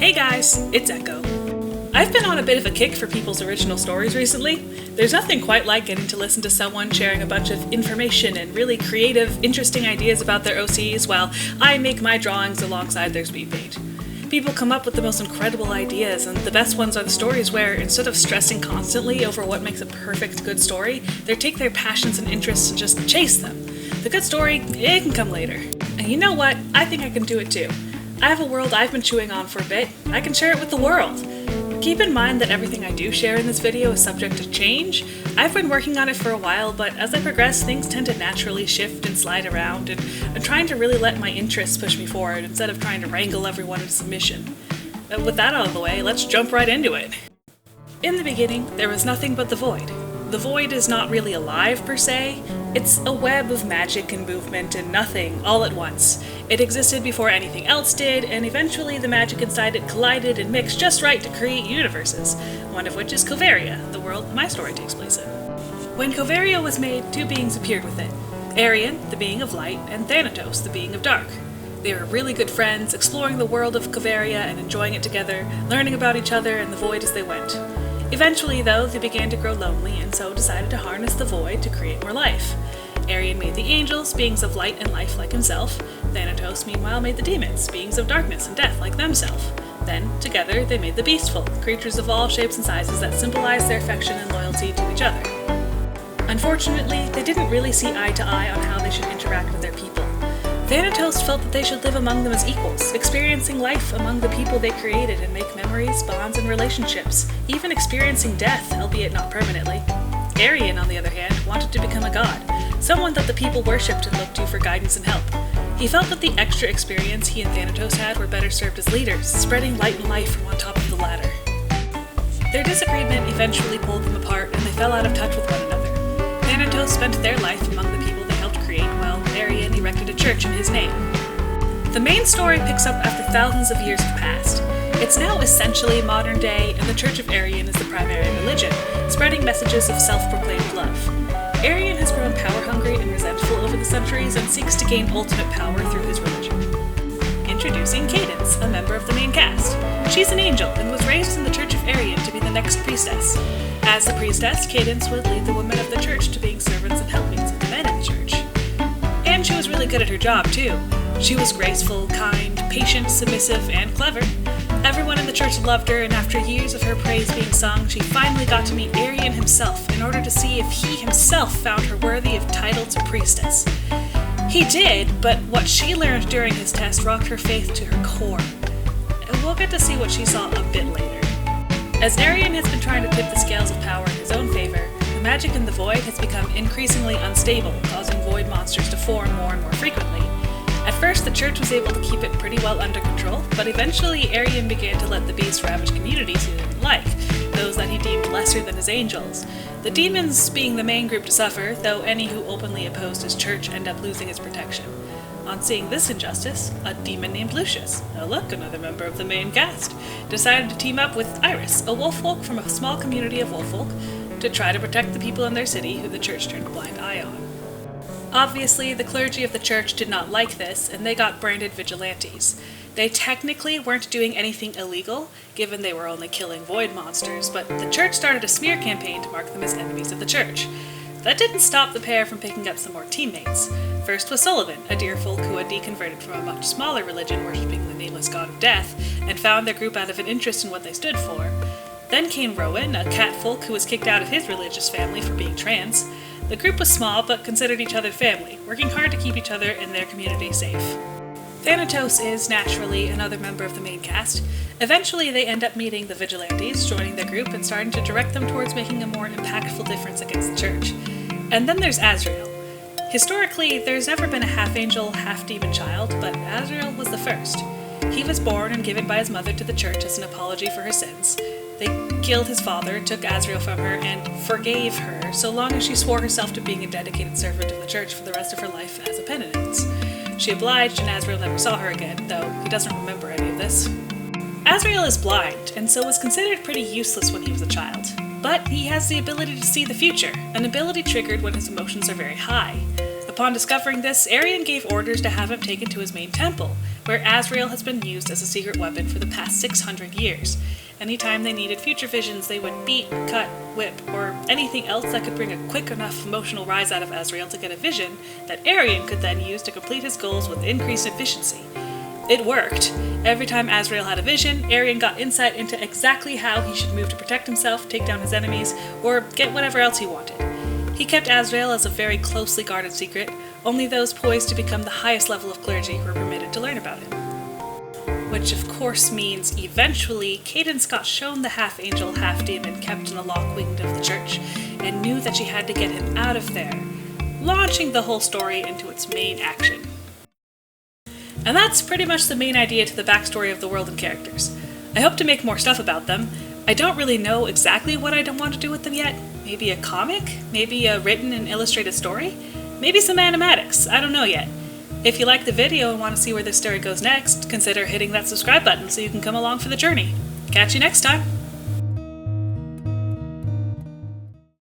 Hey guys, it's Echo. I've been on a bit of a kick for people's original stories recently. There's nothing quite like getting to listen to someone sharing a bunch of information and really creative, interesting ideas about their OCs while I make my drawings alongside their speed paint. People come up with the most incredible ideas, and the best ones are the stories where, instead of stressing constantly over what makes a perfect good story, they take their passions and interests and just chase them. The good story, it can come later. And you know what? I think I can do it too. I have a world I've been chewing on for a bit. I can share it with the world. Keep in mind that everything I do share in this video is subject to change. I've been working on it for a while, but as I progress, things tend to naturally shift and slide around, and I'm trying to really let my interests push me forward instead of trying to wrangle everyone into submission. With that out of the way, let's jump right into it. In the beginning, there was nothing but the void. The void is not really alive per se. It's a web of magic and movement and nothing all at once. It existed before anything else did, and eventually the magic inside it collided and mixed just right to create universes, one of which is Koverria, the world my story takes place in. When Koverria was made, two beings appeared with it. Arian, the being of light, and Thanatos, the being of dark. They were really good friends, exploring the world of Koverria and enjoying it together, learning about each other and the void as they went. Eventually, though, they began to grow lonely and so decided to harness the void to create more life. Arian made the angels, beings of light and life like himself. Thanatos, meanwhile, made the demons, beings of darkness and death like themselves. Then, together, they made the beastful, creatures of all shapes and sizes that symbolize their affection and loyalty to each other. Unfortunately, they didn't really see eye to eye on how they should interact with their people. Thanatos felt that they should live among them as equals, experiencing life among the people they created and make memories, bonds, and relationships, even experiencing death, albeit not permanently. Arian, on the other hand, wanted to become a god, someone that the people worshipped and looked to for guidance and help. He felt that the extra experience he and Thanatos had were better served as leaders, spreading light and life from on top of the ladder. Their disagreement eventually pulled them apart, and they fell out of touch with one another. Thanatos spent their life among the people they helped create, while Arian erected a church in his name. The main story picks up after thousands of years have passed. It's now essentially modern day, and the Church of Arian is the primary religion, spreading messages of self-proclaimed love. Arian has grown power-hungry and resentful over the centuries and seeks to gain ultimate power through his religion. Introducing Cadence, a member of the main cast. She's an angel and was raised in the Church of Arian to be the next priestess. As the priestess, Cadence would lead the women of the church to being servants and helpmates of the men in the church. And she was really good at her job, too. She was graceful, kind, patient, submissive, and clever. Everyone in the church loved her, and after years of her praise being sung, she finally got to meet Arian himself in order to see if he himself found her worthy of title to priestess. He did, but what she learned during his test rocked her faith to her core. We'll get to see what she saw a bit later. As Arian has been trying to tip the scales of power in his own favor, the magic in the void has become increasingly unstable, causing void monsters to form more and more frequently. At first, the church was able to keep it pretty well under control, but eventually Arian began to let the beast ravage communities he didn't like, those that he deemed lesser than his angels. The demons being the main group to suffer, though any who openly opposed his church end up losing its protection. On seeing this injustice, a demon named Lucius, oh look, another member of the main cast, decided to team up with Iris, a wolffolk from a small community of wolffolk, to try to protect the people in their city who the church turned a blind eye on. Obviously, the clergy of the church did not like this, and they got branded vigilantes. They technically weren't doing anything illegal, given they were only killing void monsters, but the church started a smear campaign to mark them as enemies of the church. That didn't stop the pair from picking up some more teammates. First was Sullivan, a deerfolk who had deconverted from a much smaller religion worshipping the nameless god of death, and found their group out of an interest in what they stood for. Then came Rowan, a catfolk who was kicked out of his religious family for being trans. The group was small, but considered each other family, working hard to keep each other and their community safe. Thanatos is, naturally, another member of the main cast. Eventually, they end up meeting the vigilantes, joining their group, and starting to direct them towards making a more impactful difference against the church. And then there's Azrael. Historically, there's never been a half-angel, half-demon child, but Azrael was the first. He was born and given by his mother to the church as an apology for her sins. They killed his father, took Azrael from her, and forgave her, so long as she swore herself to being a dedicated servant of the church for the rest of her life as a penitence. She obliged, and Azrael never saw her again, though he doesn't remember any of this. Azrael is blind, and so was considered pretty useless when he was a child. But he has the ability to see the future, an ability triggered when his emotions are very high. Upon discovering this, Arian gave orders to have him taken to his main temple, where Azrael has been used as a secret weapon for the past 600 years. Anytime they needed future visions, they would beat, cut, whip, or anything else that could bring a quick enough emotional rise out of Azrael to get a vision that Arian could then use to complete his goals with increased efficiency. It worked. Every time Azrael had a vision, Arian got insight into exactly how he should move to protect himself, take down his enemies, or get whatever else he wanted. He kept Azrael as a very closely guarded secret. Only those poised to become the highest level of clergy were permitted to learn about him. Which of course means eventually Cadence got shown the half-angel, half-demon kept in the lock wing of the church, and knew that she had to get him out of there, launching the whole story into its main action. And that's pretty much the main idea to the backstory of the world and characters. I hope to make more stuff about them. I don't really know exactly what I want to do with them yet. Maybe a comic? Maybe a written and illustrated story? Maybe some animatics, I don't know yet. If you like the video and want to see where this story goes next, consider hitting that subscribe button so you can come along for the journey. Catch you next time!